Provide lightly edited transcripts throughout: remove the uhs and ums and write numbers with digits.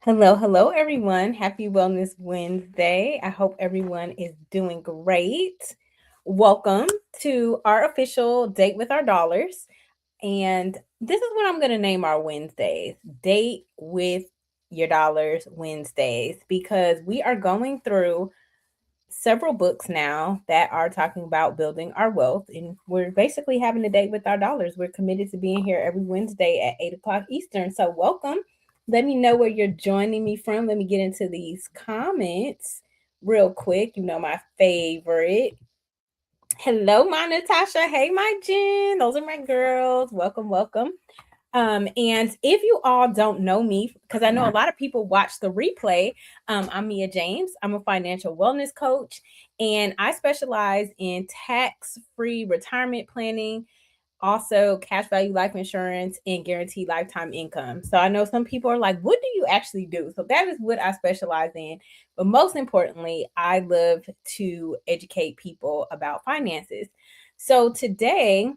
Hello, everyone. Happy Wellness Wednesday. I hope everyone is doing great. Welcome to our official Date with Our Dollars. And this is what I'm going to name our Wednesdays Date with Your Dollars Wednesdays, because we are going through several books now that are talking about building our wealth. And we're basically having a date with our dollars. We're committed to being here every Wednesday at 8 o'clock Eastern. So, welcome. Let me know where you're joining me from. Let me get into these comments real quick. You know, my favorite. Hello, my Natasha. Hey, my Jen. Those are my girls. Welcome. And if you all don't know me, because I know a lot of people watch the replay, I'm Mia James. I'm a financial wellness coach, and I specialize in tax-free retirement planning, also cash value life insurance, and guaranteed lifetime income. So I know some people are like, what do you actually do? So that is what I specialize in. But most importantly, I love to educate people about finances. So today,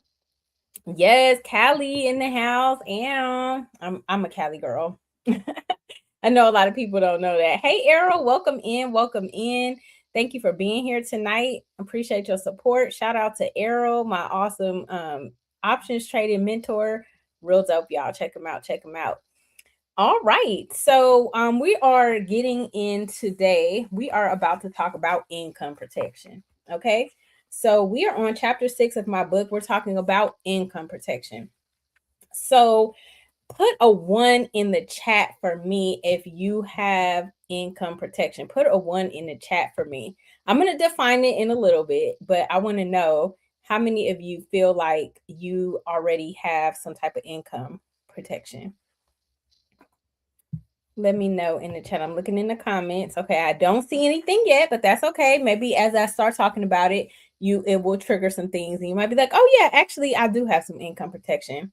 yes, Callie in the house. And I'm a Cali girl. I know a lot of people don't know that. Hey Errol, welcome in. Thank you for being here tonight. Appreciate your support. Shout out to Errol, my awesome options trading mentor. Real dope, y'all. Check him out. All right. So we are getting in today. We are about to talk about income protection. Okay. So we are on chapter 6 of my book. We're talking about income protection. So put a 1 in the chat for me if you have income protection. Put a 1 in the chat for me. I'm going to define it in a little bit, but I want to know how many of you feel like you already have some type of income protection. Let me know in the chat. I'm looking in the comments. Okay, I don't see anything yet, but that's okay. Maybe as I start talking about it, it will trigger some things, and you might be like, "Oh yeah, actually, I do have some income protection."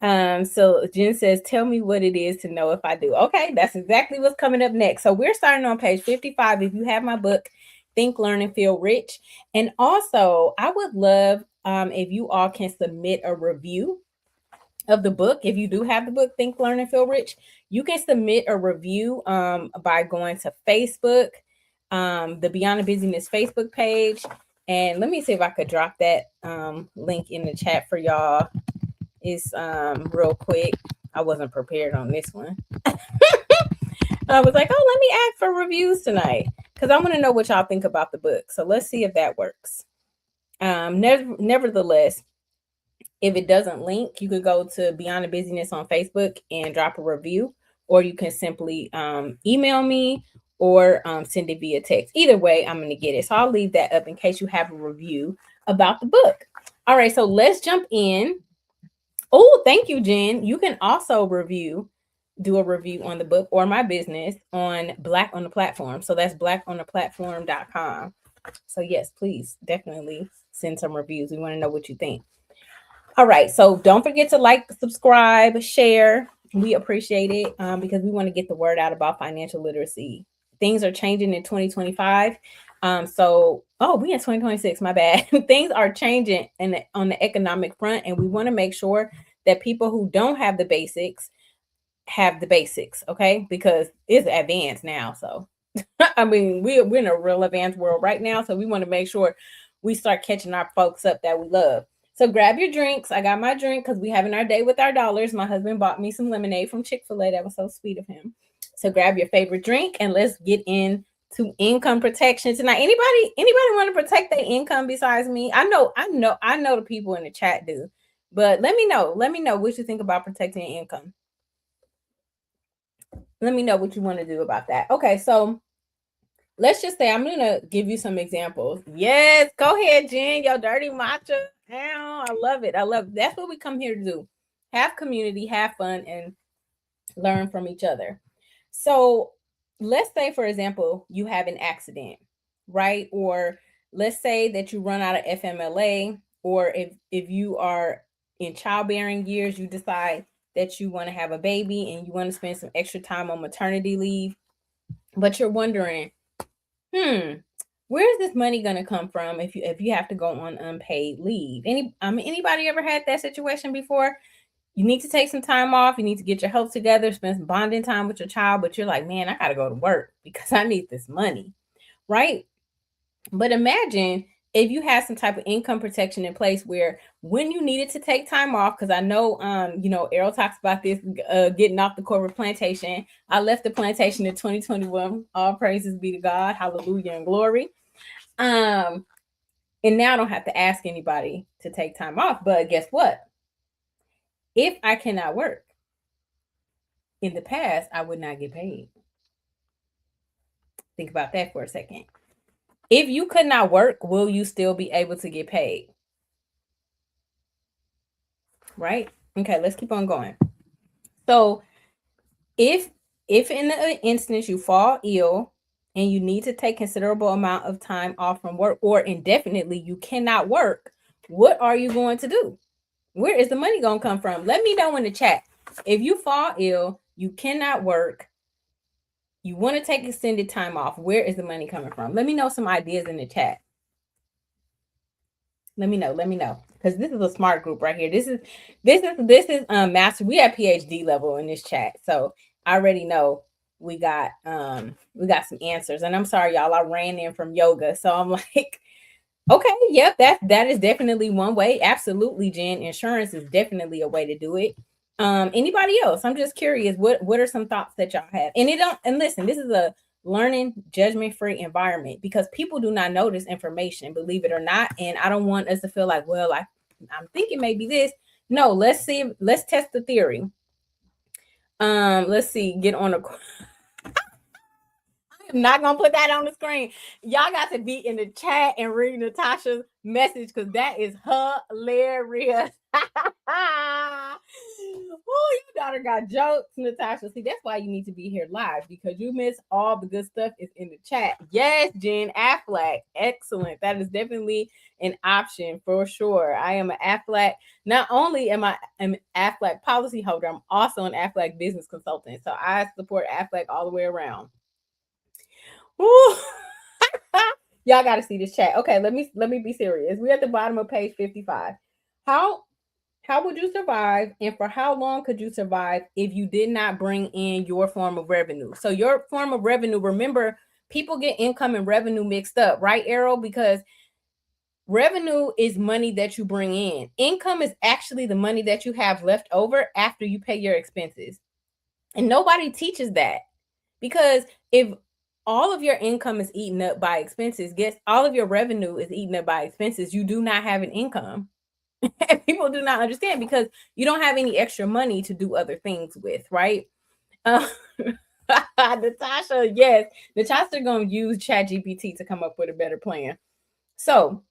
So Jen says, "Tell me what it is to know if I do." Okay, that's exactly what's coming up next. So we're starting on page 55. If you have my book, Think, Learn, and Feel Rich, and also I would love if you all can submit a review of the book. If you do have the book Think, Learn, and Feel Rich, you can submit a review by going to Facebook, the Beyond the Busyness Facebook page. And let me see if I could drop that link in the chat for y'all. It's real quick. I wasn't prepared on this one. I was like, oh, let me ask for reviews tonight because I want to know what y'all think about the book. So let's see if that works. Nevertheless, if it doesn't link, you could go to Beyond the Busyness on Facebook and drop a review, or you can simply email me or send it via text. Either way, I'm going to get it. So I'll leave that up in case you have a review about the book. All right, so let's jump in. Oh, thank you, Jen. You can also do a review on the book or my business on Black on the Platform. So that's blackontheplatform.com. So yes, please definitely send some reviews. We want to know what you think. All right. So don't forget to like, subscribe, share. We appreciate it because we want to get the word out about financial literacy. Things are changing in 2025. We in 2026, my bad. Things are changing on the economic front, and we want to make sure that people who don't have the basics have the basics, okay? Because it's advanced now. So, I mean, we're in a real advanced world right now. So we want to make sure we start catching our folks up that we love. So grab your drinks. I got my drink because we having our day with our dollars. My husband bought me some lemonade from Chick-fil-A. That was so sweet of him. So grab your favorite drink and let's get into income protection tonight. Anybody want to protect their income besides me? I know the people in the chat do. But let me know what you think about protecting your income. Let me know what you want to do about that. Okay, so let's just say I'm gonna give you some examples. Yes, go ahead, Jen. Your dirty matcha. Ow, I love it. That's what we come here to do. Have community, have fun, and learn from each other. So let's say, for example, you have an accident, right? Or let's say that you run out of FMLA, or if you are in childbearing years, you decide that you want to have a baby and you want to spend some extra time on maternity leave, but you're wondering, where's this money gonna come from if you have to go on unpaid leave? Anybody ever had that situation before? you need to take some time off. You need to get your health together, spend some bonding time with your child. But you're like, man, I got to go to work because I need this money, right? But imagine if you had some type of income protection in place where when you needed to take time off, because I know, Errol talks about this, getting off the corporate plantation. I left the plantation in 2021. All praises be to God. Hallelujah and glory. And now I don't have to ask anybody to take time off. But guess what? If I cannot work, in the past, I would not get paid. Think about that for a second. If you could not work, will you still be able to get paid? Right? Okay, let's keep on going. So if in the instance you fall ill and you need to take considerable amount of time off from work or indefinitely you cannot work, what are you going to do? Where is the money going to come from? Let me know in the chat. If you fall ill, you cannot work, you want to take extended time off, where is the money coming from? Let me know some ideas in the chat. Let me know. Because this is a smart group right here. This is master. We have PhD level in this chat. So I already know we got some answers. And I'm sorry, y'all. I ran in from yoga. So I'm like, okay, yep, that is definitely one way. Absolutely, Jen. Insurance is definitely a way to do it. Anybody else? I'm just curious. What are some thoughts that y'all have? And listen, this is a learning judgment-free environment because people do not know this information, believe it or not. And I don't want us to feel like, well, I'm thinking maybe this. No, let's test the theory. Let's see, get on a I'm not gonna put that on the screen. Y'all got to be in the chat and read Natasha's message because that is hilarious. Oh, your daughter got jokes, Natasha. See, that's why you need to be here live because you miss all the good stuff is in the chat. Yes, Jen Affleck, excellent. That is definitely an option for sure. I am an Affleck. Not only am I an Affleck policyholder, I'm also an Affleck business consultant. So I support Affleck all the way around. Y'all got to see this chat. Okay, let me be serious. We're at the bottom of page 55. How would you survive, and for how long could you survive if you did not bring in your form of revenue? So your form of revenue, remember, people get income and revenue mixed up, right, Errol? Because revenue is money that you bring in. Income is actually the money that you have left over after you pay your expenses. And nobody teaches that because if all of your income is eaten up by expenses, guess all of your revenue is eaten up by expenses, you do not have an income. And people do not understand because you don't have any extra money to do other things with, right? Natasha, yes, Natasha gonna use ChatGPT to come up with a better plan. So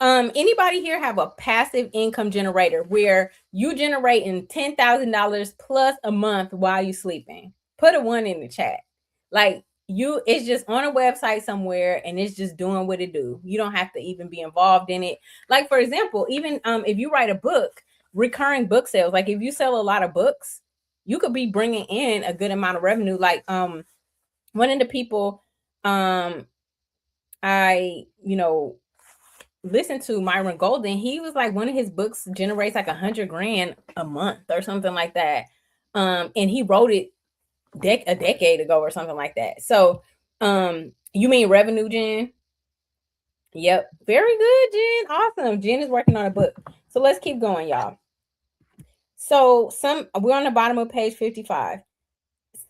anybody here have a passive income generator where you generating $10,000 plus a month while you sleeping? Put a 1 in the chat. Like it's just on a website somewhere and it's just doing what it do. You don't have to even be involved in it. Like for example, even if you write a book, recurring book sales, like if you sell a lot of books, you could be bringing in a good amount of revenue. Like one of the people I listen to, Myron Golden, he was like one of his books generates like $100,000 a month or something like that. And he wrote it a decade ago or something like that. So you mean revenue, Jen? Yep. Very good, Jen. Awesome. Jen is working on a book. So let's keep going, y'all. So we're on the bottom of page 55.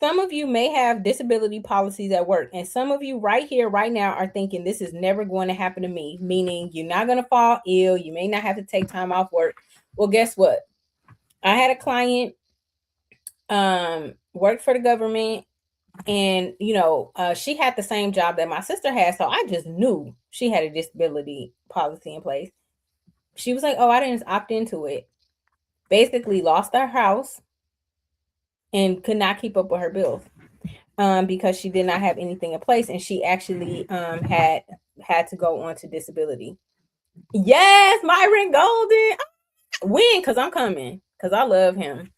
Some of you may have disability policies at work, and some of you right here, right now, are thinking this is never going to happen to me, meaning you're not going to fall ill. You may not have to take time off work. Well, guess what? I had a client worked for the government, and she had the same job that my sister had, so I just knew she had a disability policy in place. She was like, oh, I didn't opt into it. Basically lost her house and could not keep up with her bills because she did not have anything in place, and she actually had to go on to disability. Yes, Myron Golden. When? Because I'm coming, because I love him.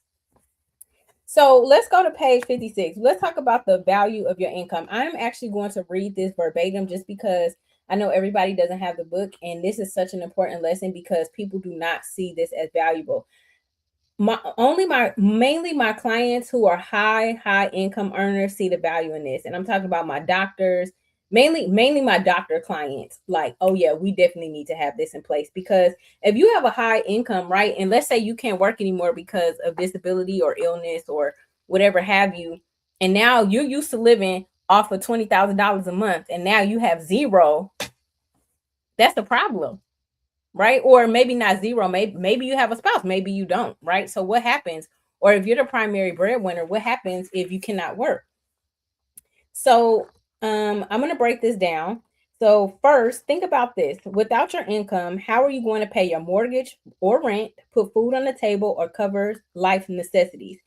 So let's go to page 56. Let's talk about the value of your income. I'm actually going to read this verbatim just because I know everybody doesn't have the book, and this is such an important lesson because people do not see this as valuable. mainly my clients who are high income earners see the value in this. And I'm talking about my doctors, mainly my doctor clients. Like, oh yeah, we definitely need to have this in place, because if you have a high income, right, and let's say you can't work anymore because of disability or illness or whatever have you, and now you're used to living off of $20,000 a month, and now you have zero, that's a problem, right? Or maybe not zero, maybe you have a spouse, maybe you don't, right? So what happens? Or if you're the primary breadwinner, what happens if you cannot work? So I'm going to break this down. So first, think about this. Without your income, how are you going to pay your mortgage or rent, put food on the table, or cover life necessities?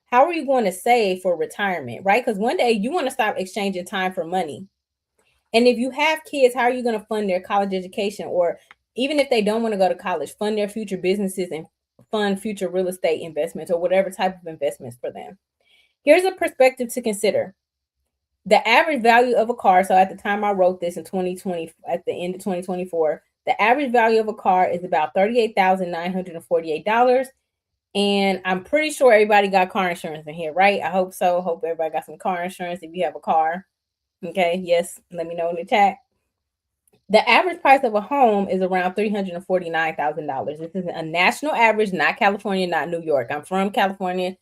How are you going to save for retirement, right? Because one day you want to stop exchanging time for money. And if you have kids, how are you going to fund their college education? Or even if they don't want to go to college, fund their future businesses and fund future real estate investments or whatever type of investments for them. Here's a perspective to consider. The average value of a car, so at the time I wrote this in 2020, at the end of 2024, the average value of a car is about $38,948. And I'm pretty sure everybody got car insurance in here, right? I hope so. Hope everybody got some car insurance if you have a car. Okay, yes, let me know in the chat. The average price of a home is around $349,000. This is a national average, not California, not New York. I'm from California,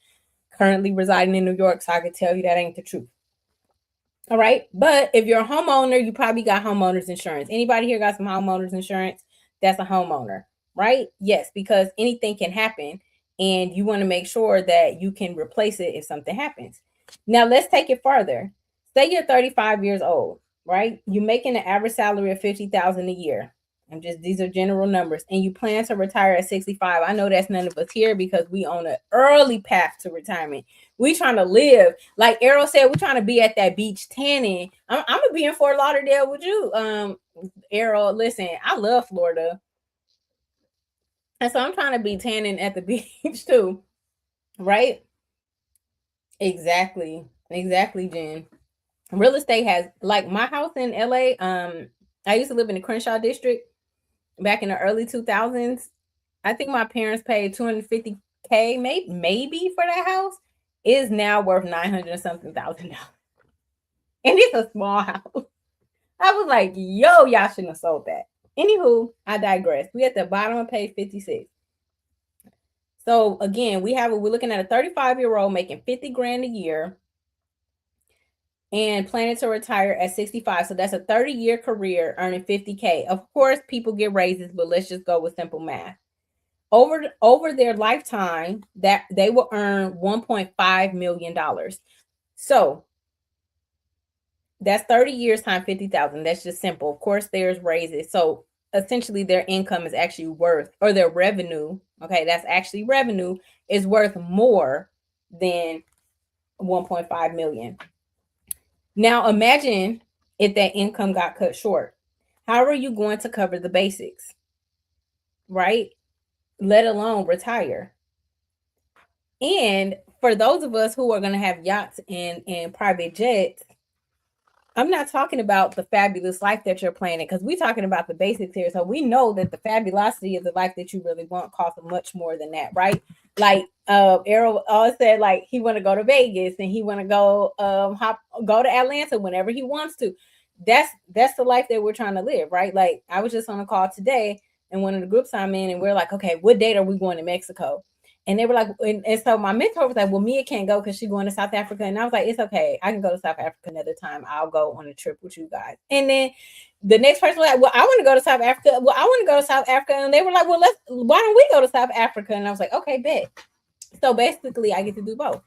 currently residing in New York, so I could tell you that ain't the truth. All right. But if you're a homeowner, you probably got homeowners insurance. Anybody here got some homeowners insurance? That's a homeowner, right? Yes, because anything can happen and you want to make sure that you can replace it if something happens. Now, let's take it further. Say you're 35 years old, right? You're making an average salary of $50,000 a year. These are general numbers, and you plan to retire at 65. I know that's none of us here because we on an early path to retirement. We trying to live, like Errol said, we're trying to be at that beach tanning. I'm gonna be in Fort Lauderdale with you, Errol. Listen, I love Florida, and so I'm trying to be tanning at the beach too, right? Exactly, Jen. Real estate has, like, my house in LA. I used to live in the Crenshaw district back in the early 2000s. I think my parents paid 250K, maybe for that house. Is now worth 900 something thousand dollars. And it's a small house. I was like, yo, y'all shouldn't have sold that. Anywho, I digress. We at the bottom of page 56. So again, we're looking at a 35-year-old making 50 grand a year and planning to retire at 65. So that's a 30-year career earning 50K. Of course, people get raises, but let's just go with simple math. Over their lifetime, that they will earn $1.5 million. So that's 30 years times 50,000. That's just simple. Of course, there's raises. So essentially their income is actually worth, or their revenue, okay, that's actually revenue, is worth more than 1.5 million. Now imagine if that income got cut short. How are you going to cover the basics, right? Let alone retire. And for those of us who are going to have yachts and private jets, I'm not talking about the fabulous life that you're planning, because we're talking about the basics here. So we know that the fabulosity of the life that you really want costs much more than that, right? Like Errol always said, like he want to go to Vegas and he want to go go to Atlanta whenever he wants to. That's the life that we're trying to live, right? Like I was just on a call today, and one of the groups I'm in, and we're like, okay, what date are we going to Mexico? And they were like, and so my mentor was like, well, Mia can't go because she's going to South Africa. And I was like, it's okay. I can go to South Africa another time. I'll go on a trip with you guys. And then the next person was like, well, I want to go to South Africa. Well, I want to go to South Africa. And they were like, well, why don't we go to South Africa? And I was like, okay, bet. So basically I get to do both.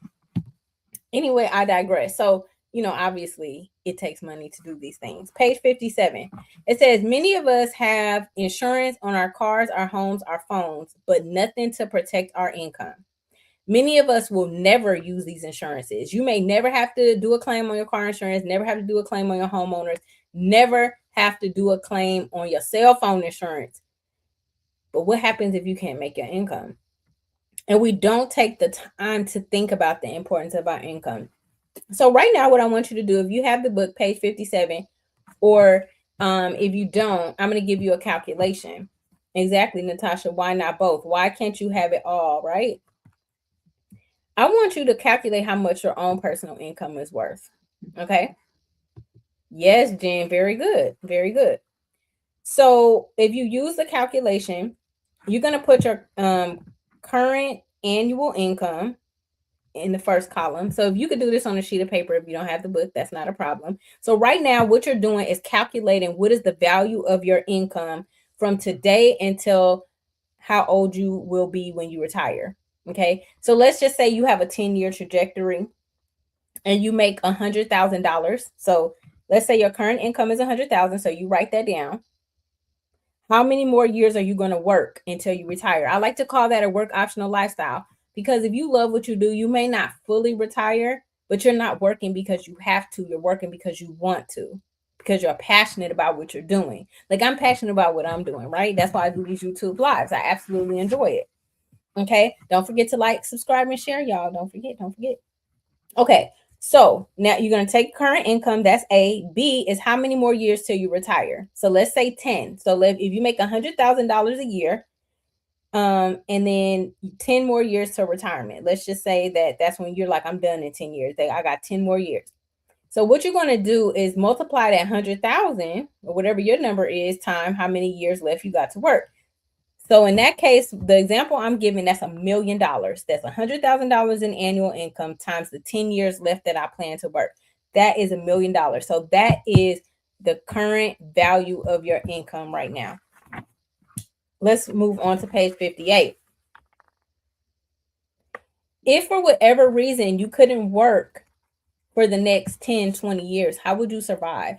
Anyway, I digress. So, obviously it takes money to do these things. Page 57. It says, many of us have insurance on our cars, our homes, our phones, but nothing to protect our income. Many of us will never use these insurances. You may never have to do a claim on your car insurance, never have to do a claim on your homeowners, never have to do a claim on your cell phone insurance. But what happens if you can't make your income? And we don't take the time to think about the importance of our income. So right now, what I want you to do, if you have the book, page 57, or if you don't, I'm going to give you a calculation. Exactly, Natasha. Why not both? Why can't you have it all, right? I want you to calculate how much your own personal income is worth. Okay. Yes, Jen. Very good. Very good. So if you use the calculation, you're going to put your current annual income in the first column. So if you could do this on a sheet of paper, if you don't have the book, that's not a problem. So right now, what you're doing is calculating what is the value of your income from today until how old you will be when you retire. Okay. So let's just say you have a 10-year trajectory and you make $100,000. So let's say your current income is 100,000. So you write that down. How many more years are you going to work until you retire? I like to call that a work optional lifestyle, because if you love what you do, you may not fully retire, but you're not working because you have to. You're working because you want to, because you're passionate about what you're doing. Like I'm passionate about what I'm doing, right? That's why I do these YouTube lives. I absolutely enjoy it. Okay. Don't forget to like, subscribe, and share, y'all. Don't forget. Don't forget. Okay. So now you're going to take current income. That's A. B is how many more years till you retire. So let's say 10. So if you make $100,000 a year, and then 10 more years to retirement. Let's just say that that's when you're like, I'm done in 10 years. I got 10 more years. So what you're going to do is multiply that 100,000 or whatever your number is time how many years left you got to work. So in that case, the example I'm giving, that's $1 million. That's $100,000 in annual income times the 10 years left that I plan to work. That is $1 million. So that is the current value of your income right now. Let's move on to page 58. If for whatever reason you couldn't work for the next 10, 20 years, how would you survive?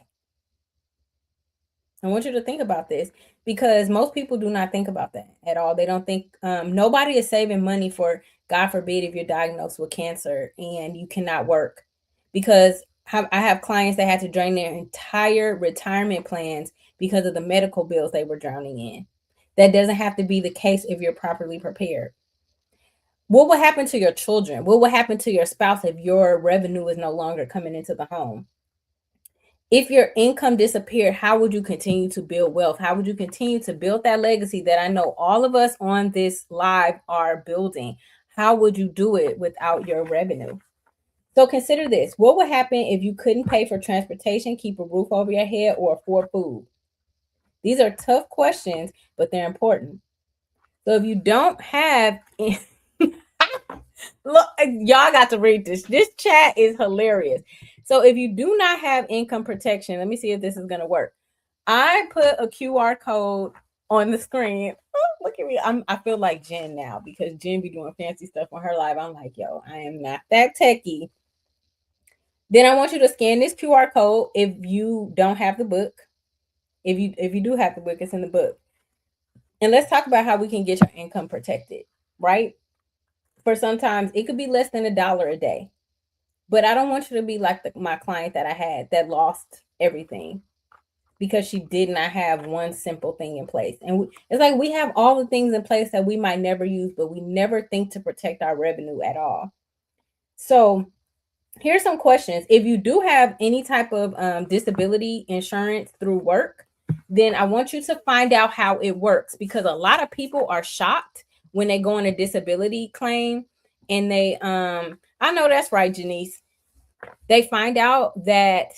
I want you to think about this, because most people do not think about that at all. They don't think, nobody is saving money for, God forbid, if you're diagnosed with cancer and you cannot work. Because I have clients that had to drain their entire retirement plans because of the medical bills they were drowning in. That doesn't have to be the case if you're properly prepared. What will happen to your children? What will happen to your spouse if your revenue is no longer coming into the home? If your income disappeared, how would you continue to build wealth? How would you continue to build that legacy that I know all of us on this live are building? How would you do it without your revenue? So consider this. What would happen if you couldn't pay for transportation, keep a roof over your head, or afford food? These are tough questions, but they're important. So if you don't have look, y'all got to read this. This chat is hilarious. So if you do not have income protection, let me see if this is going to work. I put a QR code on the screen. Oh, look at me. I feel like Jen now, because Jen be doing fancy stuff on her live. I'm like, yo, I am not that techie. Then I want you to scan this QR code if you don't have the book. If you do have the book, it's in the book. And let's talk about how we can get your income protected, right? For sometimes it could be less than $1 a day. But I don't want you to be like my client that I had that lost everything because she did not have one simple thing in place. And it's like we have all the things in place that we might never use, but we never think to protect our revenue at all. So here's some questions. If you do have any type of disability insurance through work, then I want you to find out how it works, because a lot of people are shocked when they go on a disability claim and they I know that's right, Janice. They find out that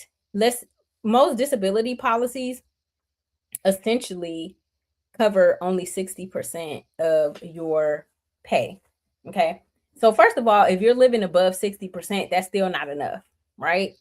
most disability policies essentially cover only 60% of your pay. Okay. So first of all, if you're living above 60%, that's still not enough, right?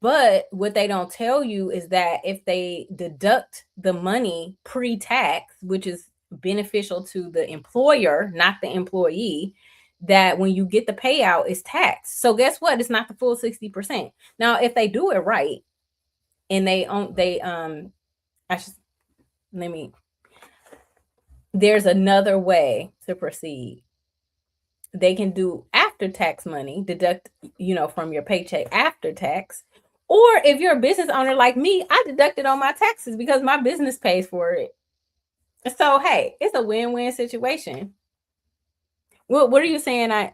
But what they don't tell you is that if they deduct the money pre-tax, which is beneficial to the employer, not the employee, that when you get the payout, it's taxed. So guess what? It's not the full 60%. Now, if they do it right and there's another way to proceed. They can do after tax money, deduct, from your paycheck after tax. Or if you're a business owner like me, I deduct it on my taxes because my business pays for it. So, hey, it's a win-win situation. What are you saying? I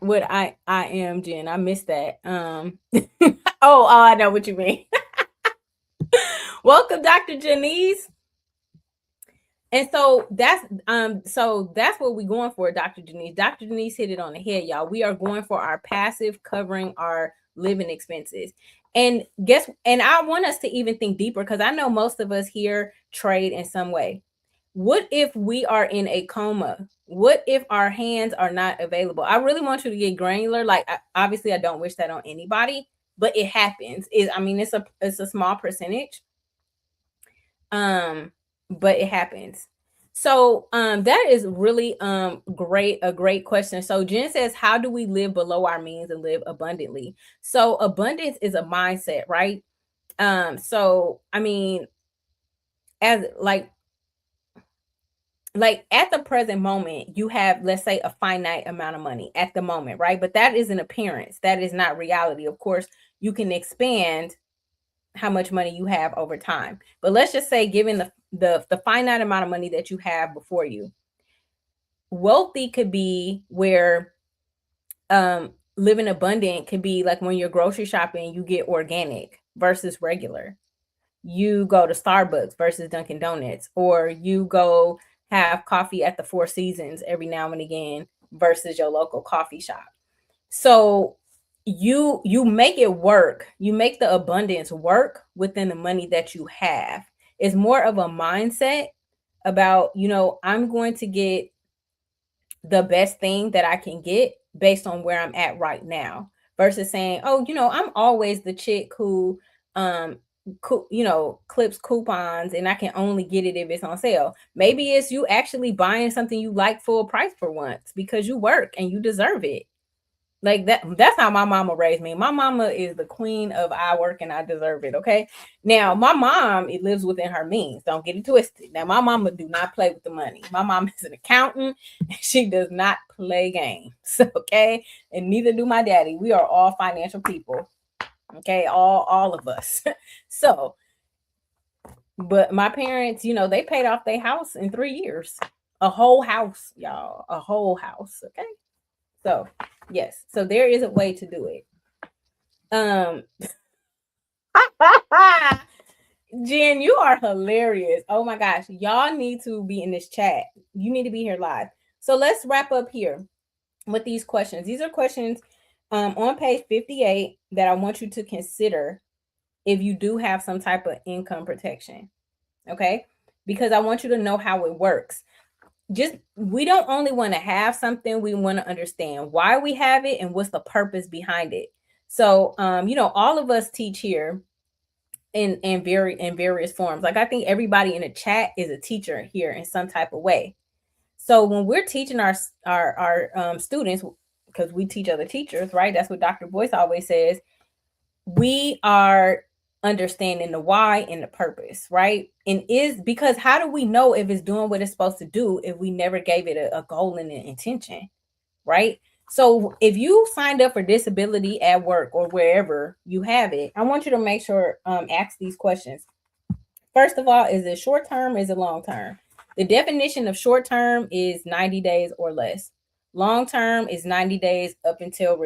am, Jen. I missed that. Oh, I know what you mean. Welcome, Dr. Janice. And so that's what we're going for, Dr. Denise. Dr. Denise hit it on the head, y'all. We are going for our passive covering our living expenses. And I want us to even think deeper, because I know most of us here trade in some way. What if we are in a coma? What if our hands are not available? I really want you to get granular. Like, obviously I don't wish that on anybody, but it happens. It's a small percentage. But it happens. So that is really a great question. So Jen says, how do we live below our means and live abundantly? So abundance is a mindset, right? So I mean, as like at the present moment, you have, let's say, a finite amount of money at the moment, right? But that is an appearance, that is not reality. Of course, you can expand how much money you have over time. But let's just say, given the finite amount of money that you have before you, wealthy could be where living abundant could be like when you're grocery shopping, you get organic versus regular. You go to Starbucks versus Dunkin' Donuts, or you go have coffee at the Four Seasons every now and again versus your local coffee shop. So you make it work. You make the abundance work within the money that you have. It's more of a mindset about, I'm going to get the best thing that I can get based on where I'm at right now, versus saying, oh, I'm always the chick who clips coupons and I can only get it if it's on sale. Maybe it's you actually buying something you like full price for once because you work and you deserve it. Like that's how my mama raised me. My mama is the queen of I work and I deserve it. Okay. Now my mom, it lives within her means. Don't get it twisted. Now my mama do not play with the money. My mom is an accountant and she does not play games. Okay. And neither do my daddy. We are all financial people. Okay, all of us. So, but my parents, they paid off their house in 3 years. A whole house, y'all. A whole house. Okay. So, yes. So there is a way to do it. Jen, you are hilarious. Oh my gosh. Y'all need to be in this chat. You need to be here live. So let's wrap up here with these questions. These are questions on page 58 that I want you to consider if you do have some type of income protection. Okay? Because I want you to know how it works. We don't only want to have something, we want to understand why we have it and what's the purpose behind it. So all of us teach here in various forms. Like, I think everybody in the chat is a teacher here in some type of way. So when we're teaching our students, because we teach other teachers, right? That's what Dr. Boyce always says. We are understanding the why and the purpose, right? And is because how do we know if it's doing what it's supposed to do if we never gave it a goal and an intention, right? So if you signed up for disability at work or wherever you have it, I want you to make sure ask these questions. First of all, is it short term? Is it long term? The definition of short term is 90 days or less. Long term is 90 days up until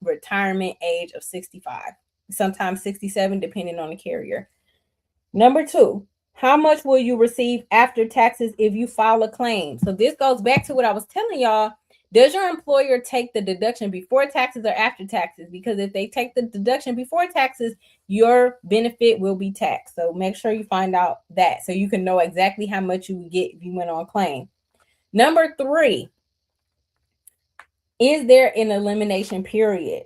retirement age of 65. Sometimes 67, depending on the carrier. Number 2, how much will you receive after taxes if you file a claim? So this goes back to what I was telling y'all. Does your employer take the deduction before taxes or after taxes? Because if they take the deduction before taxes, your benefit will be taxed. So make sure you find out that so you can know exactly how much you would get if you went on claim. Number 3, is there an elimination period?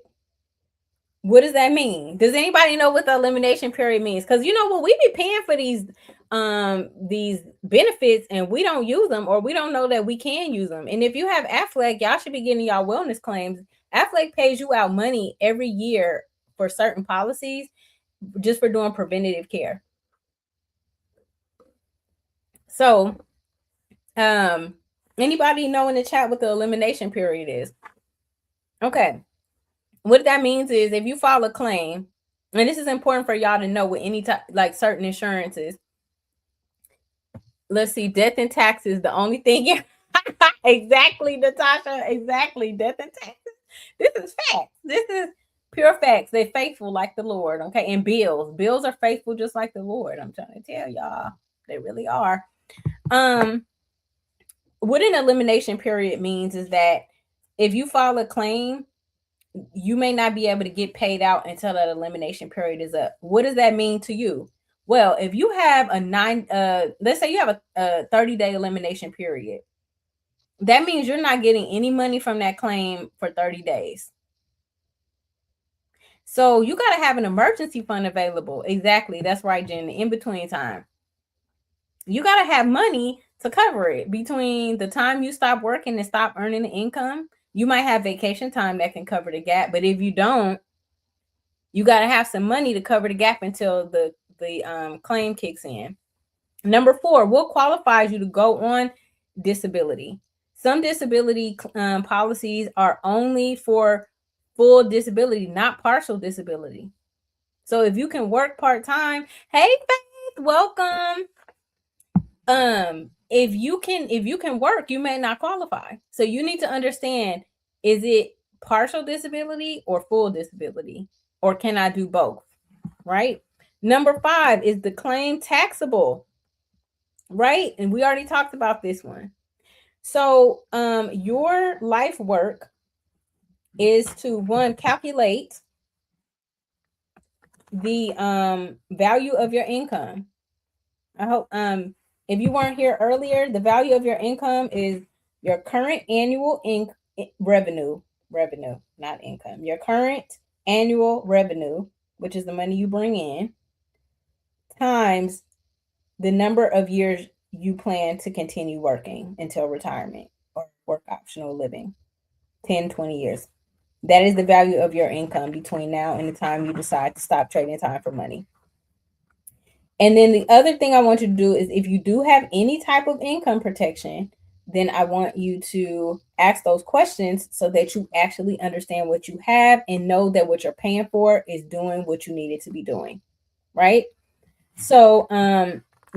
What does that mean? Does anybody know what the elimination period means? Because what, we be paying for these benefits and we don't use them, or we don't know that we can use them. And if you have Aflac, y'all should be getting y'all wellness claims. Aflac pays you out money every year for certain policies just for doing preventative care. So anybody know in the chat what the elimination period is? Okay. What that means is if you file a claim, and this is important for y'all to know with any type, like certain insurances. Let's see, death and taxes, the only thing. Exactly, Natasha. Exactly, death and taxes. This is facts. This is pure facts. They're faithful like the Lord. Okay, and bills are faithful just like the Lord. I'm trying to tell y'all, they really are. What an elimination period means is that if you file a claim, you may not be able to get paid out until that elimination period is up. What does that mean to you? Well, if you have let's say you have a 30-day elimination period, that means you're not getting any money from that claim for 30 days. So you got to have an emergency fund available. Exactly. That's right, Jen. In between time, you got to have money to cover it between the time you stop working and stop earning the income. You might have vacation time that can cover the gap, but if you don't, you got to have some money to cover the gap until the claim kicks in. Number 4, what qualifies you to go on disability? Some disability policies are only for full disability, not partial disability. So if you can work part-time, hey Faith, welcome. If you can work, you may not qualify. So you need to understand, is it partial disability or full disability? Or can I do both? Right? Number 5, is the claim taxable? Right? And we already talked about this one. So your life work is to, one, calculate the value of your income. I hope if you weren't here earlier, the value of your income is your current annual revenue, not income. Your current annual revenue, which is the money you bring in, times the number of years you plan to continue working until retirement or work optional living, 10, 20 years. That is the value of your income between now and the time you decide to stop trading time for money. And then the other thing I want you to do is, if you do have any type of income protection, then I want you to ask those questions so that you actually understand what you have and know that what you're paying for is doing what you need it to be doing. Right? So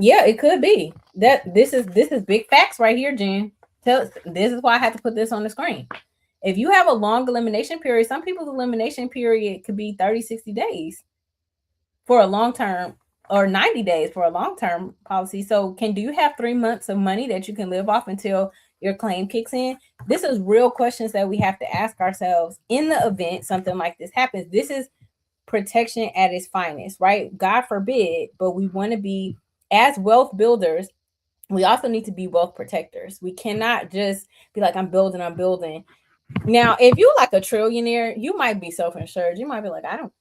yeah, it could be that this is big facts right here, Jen. This is why I had to put this on the screen. If you have a long elimination period, some people's elimination period could be 30, 60 days for a long term, or 90 days for a long-term policy. So do you have 3 months of money that you can live off until your claim kicks in? This is real questions that we have to ask ourselves in the event something like this happens. This is protection at its finest, right? God forbid, but we want to be, as wealth builders, we also need to be wealth protectors. We cannot just be like, I'm building. Now, if you're like a trillionaire, you might be self-insured. You might be like, I don't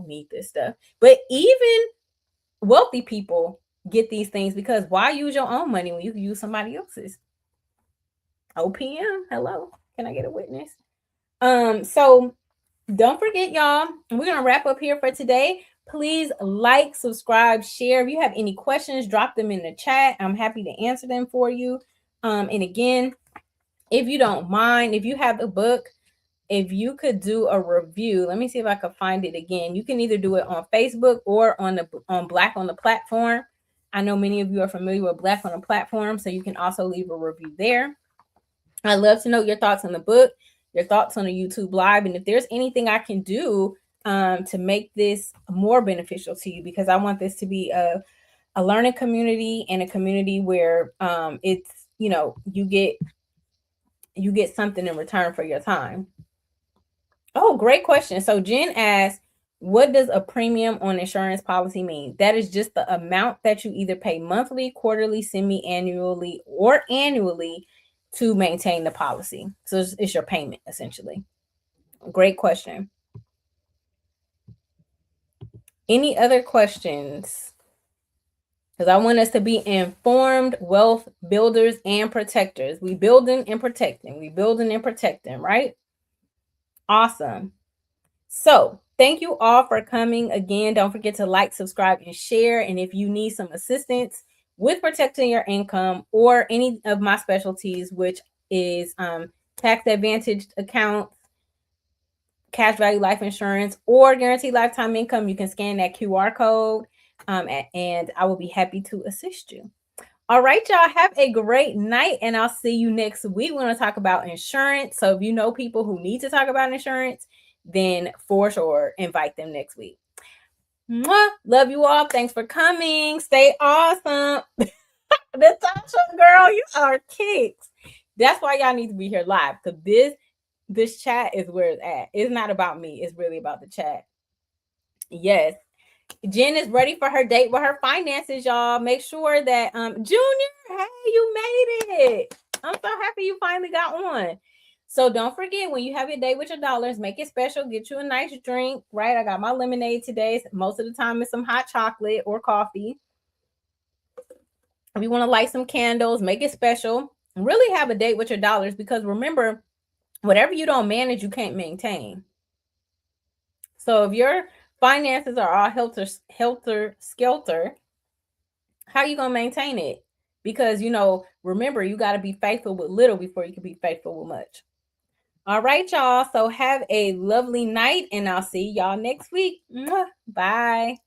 need this stuff. But even wealthy people get these things, because why use your own money when you can use somebody else's? OPM, hello. Can I get a witness? So don't forget, y'all, we're gonna wrap up here for today. Please like, subscribe, share. If you have any questions, drop them in the chat. I'm happy to answer them for you. And again, if you don't mind, if you have the book, if you could do a review, let me see if I can find it again. You can either do it on Facebook or on Black on the Platform. I know many of you are familiar with Black on the Platform, so you can also leave a review there. I'd love to know your thoughts on the book, your thoughts on the YouTube live, and if there's anything I can do to make this more beneficial to you, because I want this to be a learning community, and a community where it's, you get something in return for your time. Oh, great question. So Jen asked, what does a premium on insurance policy mean? That is just the amount that you either pay monthly, quarterly, semi-annually, or annually to maintain the policy. So it's your payment, essentially. Great question. Any other questions? Because I want us to be informed wealth builders and protectors. We building and protecting, right? Awesome. So thank you all for coming. Again, don't forget to like, subscribe, and share. And if you need some assistance with protecting your income or any of my specialties, which is tax advantaged accounts, cash value life insurance, or guaranteed lifetime income, you can scan that QR code and I will be happy to assist you. All right, y'all, have a great night, and I'll see you next week. We're going to talk about insurance. So if you know people who need to talk about insurance, then for sure invite them next week. Mwah! Love you all. Thanks for coming. Stay awesome. Natasha, girl, you are kicks. That's why y'all need to be here live, because this chat is where it's at. It's not about me. It's really about the chat. Yes. Jen is ready for her date with her finances, y'all. Make sure that Junior, hey, you made it. I'm so happy you finally got on. So don't forget, when you have your date with your dollars, make it special. Get you a nice drink, right? I got my lemonade today. Most of the time it's some hot chocolate or coffee. If you want to light some candles, make it special. Really have a date with your dollars, because remember, whatever you don't manage, you can't maintain. So if your finances are all helter skelter, how are you gonna maintain it? Because remember, you got to be faithful with little before you can be faithful with much. All right, y'all. So have a lovely night, and I'll see y'all next week. Bye.